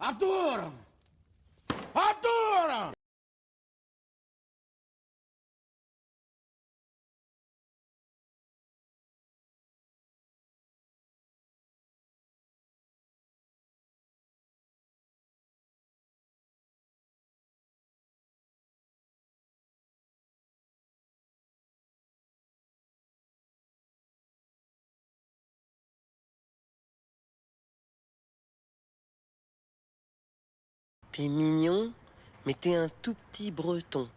Arthur! Arthur! T'es mignon, mais t'es un tout petit breton.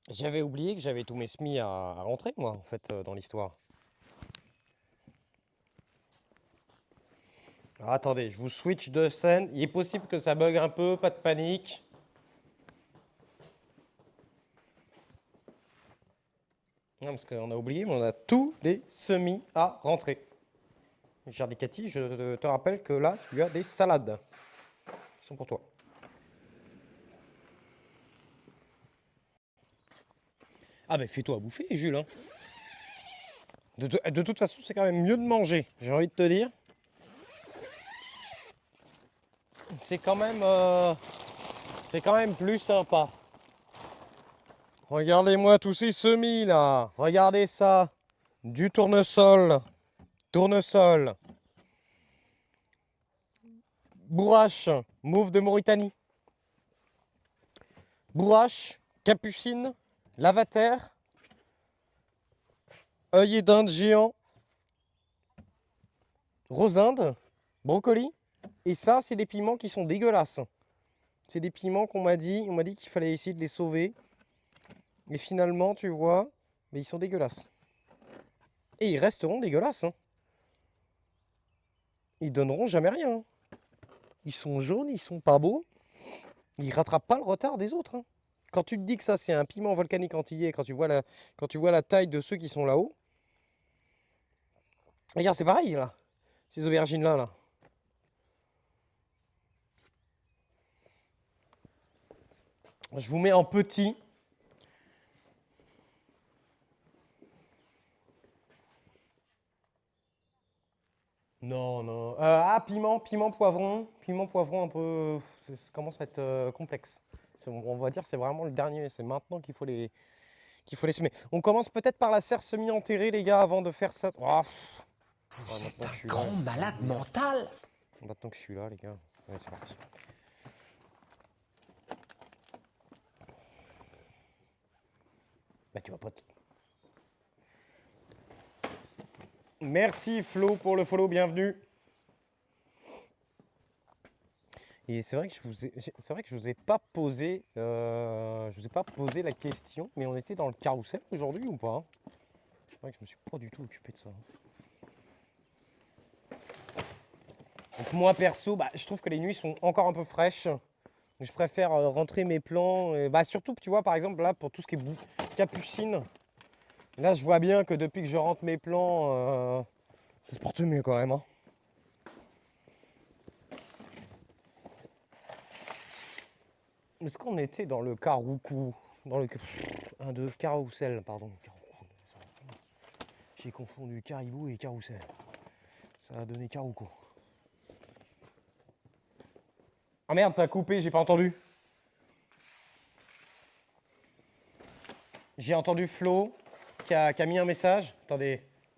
J'avais oublié que j'avais tous mes semis à rentrer, moi, en fait, dans l'histoire. Ah, attendez, je vous switch de scène. Il est possible que ça bug un peu, pas de panique. Non, parce qu'on a oublié, mais on a tous les semis à rentrer. Jardicati, je te rappelle que là, tu as des salades. Ils sont pour toi. Ah, ben fais-toi à bouffer, Jules. Hein. De toute façon, c'est quand même mieux de manger, j'ai envie de te dire. C'est quand même plus sympa. Regardez-moi tous ces semis là. Regardez ça. Du tournesol. Tournesol. Bourrache. Mauve de Mauritanie. Bourrache. Capucine. Lavater. Œillet d'Inde géant. Rosinde. Brocoli. Et ça, c'est des piments qui sont dégueulasses. C'est des piments qu'on m'a dit. On m'a dit qu'il fallait essayer de les sauver. Et finalement, tu vois, mais ils sont dégueulasses. Et ils resteront dégueulasses. Hein. Ils donneront jamais rien. Hein. Ils sont jaunes, ils sont pas beaux. Ils rattrapent pas le retard des autres. Hein. Quand tu te dis que ça, c'est un piment volcanique antillais, quand tu vois la taille de ceux qui sont là-haut. Regarde, c'est pareil, là. Ces aubergines-là, là. Je vous mets en petit. Non, non. Piment, piment, poivron un peu. Ça commence à être complexe. On va dire que c'est vraiment le dernier. C'est maintenant qu'il faut les semer. On commence peut-être par la serre semi-enterrée, les gars, avant de faire ça. Oh, Vous êtes un grand malade mental. maintenant que je suis là, les gars. Ouais, c'est parti. Bah, tu vas pas. Merci Flo pour le follow, bienvenue. Et c'est vrai que je vous ai pas posé, la question, mais on était dans le carrousel aujourd'hui ou pas? C'est vrai que je me suis pas du tout occupé de ça. Donc moi perso, je trouve que les nuits sont encore un peu fraîches. Je préfère rentrer mes plants. Surtout, tu vois, par exemple, là, pour tout ce qui est capucine, là, je vois bien que depuis que je rentre mes plants, ça se porte mieux quand même. Hein. Est-ce qu'on était dans le caroucou? Dans le. Carrousel, pardon. J'ai confondu caribou et carrousel. Ça a donné caroucou. Ah merde, ça a coupé, j'ai pas entendu. J'ai entendu Flo qui a mis un message. Attendez.